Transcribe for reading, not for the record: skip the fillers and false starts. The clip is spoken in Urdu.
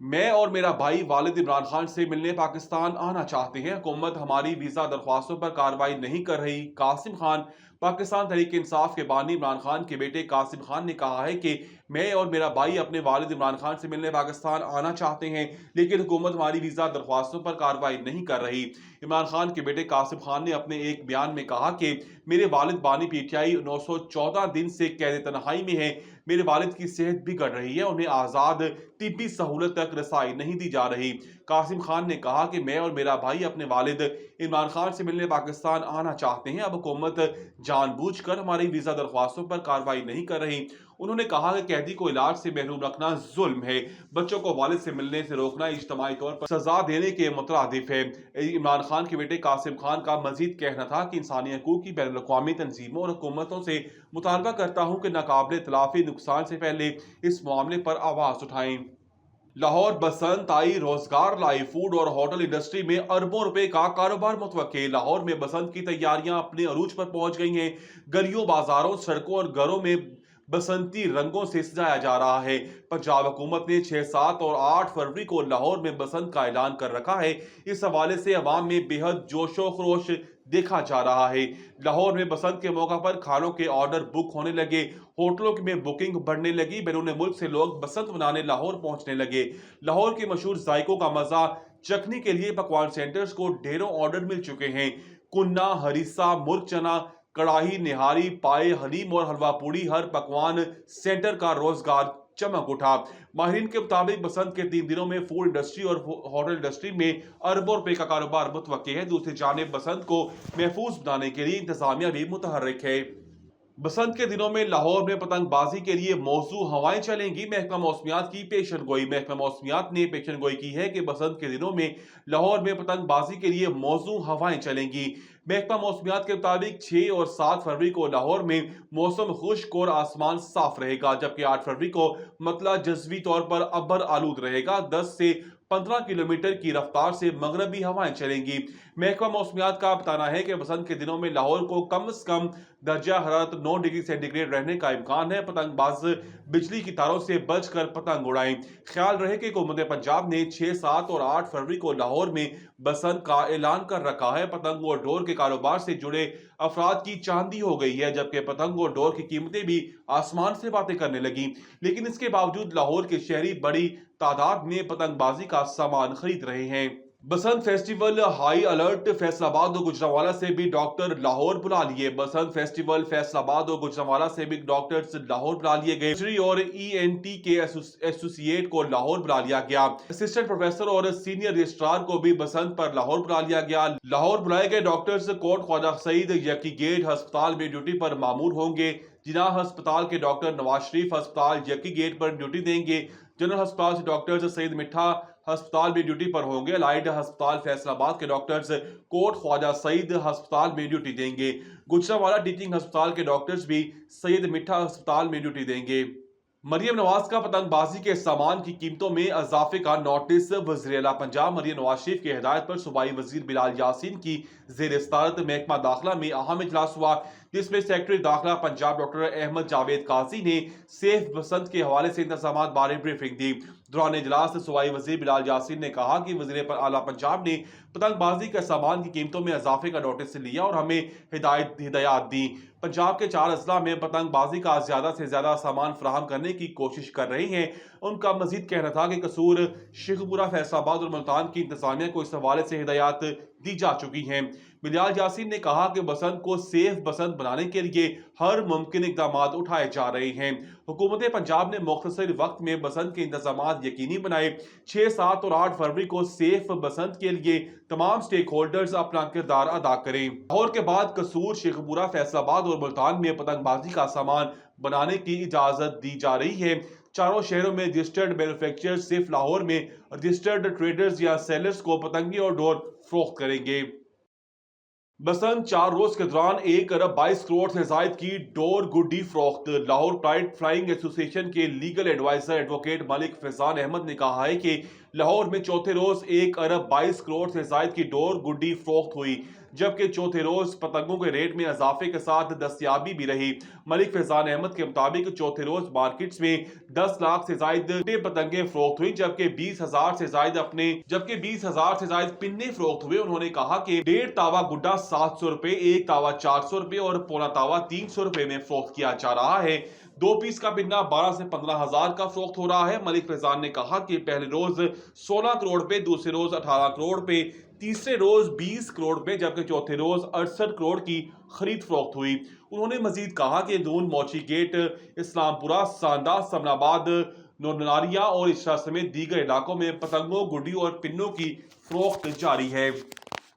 میں اور میرا بھائی والد عمران خان سے ملنے پاکستان آنا چاہتے ہیں، حکومت ہماری ویزا درخواستوں پر کارروائی نہیں کر رہی۔ قاسم خان پاکستان تحریک انصاف کے بانی عمران خان کے بیٹے قاسم خان نے کہا ہے کہ میں اور میرا بھائی اپنے والد عمران خان سے ملنے پاکستان آنا چاہتے ہیں، لیکن حکومت ہماری ویزا درخواستوں پر کارروائی نہیں کر رہی۔ عمران خان کے بیٹے قاسم خان نے اپنے ایک بیان میں کہا کہ میرے والد بانی پی ٹی آئی 914 دن سے قید تنہائی میں ہیں۔ میرے والد کی صحت بگڑ رہی ہے، انہیں آزاد طبی سہولت تک رسائی نہیں دی جا رہی۔ قاسم خان نے کہا کہ میں اور میرا بھائی اپنے والد عمران خان سے ملنے پاکستان آنا چاہتے ہیں، اب حکومت جان بوجھ کر ہماری ویزا درخواستوں پر کارروائی نہیں کر رہی۔ انہوں نے کہا کہ قیدی کو علاج سے محروم رکھنا ظلم ہے، بچوں کو والد سے ملنے سے روکنا اجتماعی طور پر سزا دینے کے مترادف ہے۔ عمران خان کے بیٹے قاسم خان کا مزید کہنا تھا کہ انسانی حقوق کی بین الاقوامی تنظیموں اور حکومتوں سے مطالبہ کرتا ہوں کہ ناقابل تلافی نقصان سے پہلے اس معاملے پر آواز اٹھائیں۔ لاہور بسنت آئی، روزگار لائی، فوڈ اور ہوٹل انڈسٹری میں اربوں روپے کا کاروبار متوقع۔ لاہور میں بسنت کی تیاریاں اپنے عروج پر پہنچ گئی ہیں۔ گلیوں، بازاروں، سڑکوں اور گھروں میں بسنتی رنگوں سے سجایا جا رہا ہے۔ پنجاب حکومت نے 6، 7 اور 8 فروری کو لاہور میں بسنت کا اعلان کر رکھا ہے۔ اس حوالے سے عوام میں بے حد جوش و خروش دیکھا جا رہا ہے۔ لاہور میں بسنت کے موقع پر کھانوں کے آرڈر بک ہونے لگے، ہوٹلوں میں بکنگ بڑھنے لگی، بیرون ملک سے لوگ بسنت منانے لاہور پہنچنے لگے۔ لاہور کے مشہور ذائقوں کا مزہ چکھنے کے لیے پکوان سینٹرز کو ڈھیروں آرڈر مل چکے ہیں۔ کنہ، ہریسہ، مرغ چنا، کڑاہی، نہاری، پائے، حلیم اور حلوہ پوڑی، ہر پکوان سینٹر کا روزگار چمک اٹھا۔ ماہرین کے مطابق بسنت کے 3 دنوں میں فوڈ انڈسٹری اور ہوٹل انڈسٹری میں اربوں روپے کا کاروبار متوقع ہے۔ دوسری جانب بسنت کو محفوظ بنانے کے لیے انتظامیہ بھی متحرک ہے۔ بسنت کے دنوں میں لاہور میں پتنگ بازی کے لیے موزوں ہوائیں چلیں گی، محکمہ موسمیات کی پیشن گوئی۔ محکمہ موسمیات نے پیشن گوئی کی ہے کہ بسنت کے دنوں میں لاہور میں پتنگ بازی کے لیے موزوں ہوائیں چلیں گی۔ محکمہ موسمیات کے مطابق 6 اور 7 فروری کو لاہور میں موسم خشک اور آسمان صاف رہے گا، جبکہ 8 فروری کو مطلع جزوی طور پر ابر آلود رہے گا۔ 10 سے 15 کلومیٹر کی رفتار سے مغربی ہوائیں چلیں گی۔ محکمہ موسمیات کا بتانا ہے کہ بسنت کے دنوں میں لاہور کو کم از کم درجہ حرارت 9 ڈگری سینٹی گریڈ رہنے کا امکان ہے۔ پتنگ باز بجلی کی تاروں سے بچ کر پتنگ اڑائیں۔ خیال رہے کہ حکومت پنجاب نے 6، 7 اور 8 فروری کو لاہور میں بسنت کا اعلان کر رکھا ہے۔ پتنگ اور ڈور کے کاروبار سے جڑے افراد کی چاندی ہو گئی ہے، جبکہ پتنگ اور ڈور کی قیمتیں بھی آسمان سے باتیں کرنے لگیں، لیکن اس کے باوجود لاہور کے شہری بڑی تعداد میں پتنگ بازی کا سامان خرید رہے ہیں۔ Basant festival high alert, Faisal آباد اور گوجرانوالہ سے بھی ڈاکٹر لاہور بلا لیے۔ بسنت فیسٹیول فیصل آباد اور گوجرانوالہ سے بھی ڈاکٹرز لاہور بلا لیے گئے۔ سرجری اور ENT کے ایسوسی ایٹ کو لاہور بلا لیا گیا۔ اسسٹنٹ پروفیسر اور سینئر رجسٹرار کو بھی بسنت پر لاہور بلا لیا گیا۔ لاہور بلائے گئے ڈاکٹرز کوٹ خواجہ سعید یکی گیٹ ہسپتال میں ڈیوٹی پر مامور ہوں گے۔ جناح ہسپتال کے ڈاکٹر نواز شریف ہسپتال یکی گیٹ پر ڈیوٹی دیں گے۔ جنرل ہسپتال سے ڈاکٹرز سعید مٹھا ہسپتال میں ڈیوٹی پر ہوں گے۔ الائڈ ہسپتال فیصل آباد کے ڈاکٹرز کوٹ خواجہ سعید ہسپتال میں ڈیوٹی دیں گے۔ گوجرانوالہ ٹیچنگ ہسپتال کے ڈاکٹرز بھی سعید مٹھا ہسپتال میں ڈیوٹی دیں گے۔ مریم نواز کا پتنگ بازی کے سامان کی قیمتوں میں اضافے کا نوٹس۔ وزیر اعلیٰ پنجاب مریم نواز شریف کی ہدایت پر صوبائی وزیر بلال یاسین کی زیر صدارت محکمہ داخلہ میں اہم اجلاس ہوا، جس میں سیکرٹری داخلہ پنجاب ڈاکٹر احمد جاوید قاضی نے سیف بسنت کے حوالے سے انتظامات بارے بریفنگ دی۔ دوران اجلاس صوبائی وزیر بلال یاسین نے کہا کہ وزیر اعلیٰ پنجاب نے پتنگ بازی کے سامان کی قیمتوں میں اضافے کا نوٹس لیا اور ہمیں ہدایات دی۔ پنجاب کے 4 اضلاع میں پتنگ بازی کا زیادہ سے زیادہ سامان فراہم کرنے کی کوشش کر رہے ہیں۔ ان کا مزید کہنا تھا کہ قصور، شیخوپورہ، فیصل آباد اور ملتان کی انتظامیہ کو اس حوالے سے ہدایات دی جا چکی ہیں۔ بلال یاسین نے کہا کہ بسنت کو سیف بسنت بنانے کے لیے ہر ممکن اقدامات اٹھائے جا رہے ہیں۔ حکومت پنجاب نے مختصر وقت میں بسنت کے انتظامات یقینی بنائے۔ 6، 7 اور 8 فروری کو سیف بسنت کے لیے تمام سٹیک ہولڈرز اپنا کردار ادا کریں۔ لاہور کے بعد قصور، شیخوپورہ، فیصل آباد اور ملتان میں پتنگ بازی کا سامان بنانے کی اجازت دی جا رہی ہے۔ چاروں شہروں میں رجسٹرڈ مینوفیکچررز صرف لاہور میں رجسٹرڈ ٹریڈرز یا سیلرز کو پتنگیں اور ڈور فروخت کریں گے۔ بسنت 4 روز کے دوران 1 ارب 22 کروڑ سے زائد کی ڈور گڈی فروخت۔ لاہور پرائڈ فلائنگ ایسوسی ایشن کے لیگل ایڈوائزر ایڈوکیٹ ملک فیضان احمد نے کہا ہے کہ لاہور میں چوتھے روز 1 ارب 22 کروڑ سے زائد کی ڈور گڈی فروخت ہوئی، جبکہ چوتھے روز پتنگوں کے ریٹ میں اضافے کے ساتھ دستیابی بھی رہی۔ ملک فیضان احمد کے مطابق چوتھے روز مارکیٹس میں 10 لاکھ سے زائد پتنگیں فروخت ہوئی، جبکہ 20,000 سے زائد پنے فروخت ہوئے۔ انہوں نے کہا کہ 1.5 تاوا گڈا 700 روپے، 1 تاوا 400 روپے اور پونا تاوا 300 روپے میں فروخت کیا جا رہا ہے۔ 2 پیس کا پنا 12 سے 15 ہزار کا فروخت ہو رہا ہے۔ ملک فیضان نے کہا کہ پہلے روز 16 کروڑ پہ، دوسرے روز 18 کروڑ پہ، تیسرے روز 20 کروڑ پہ، جبکہ چوتھے روز 68 کروڑ کی خرید فروخت ہوئی۔ انہوں نے مزید کہا کہ نون، موچی گیٹ، اسلام پورہ، سانڈا، سمن آباد، نورناریہ اور اشرا سمیت دیگر علاقوں میں پتنگوں، گڈی اور پنوں کی فروخت جاری ہے۔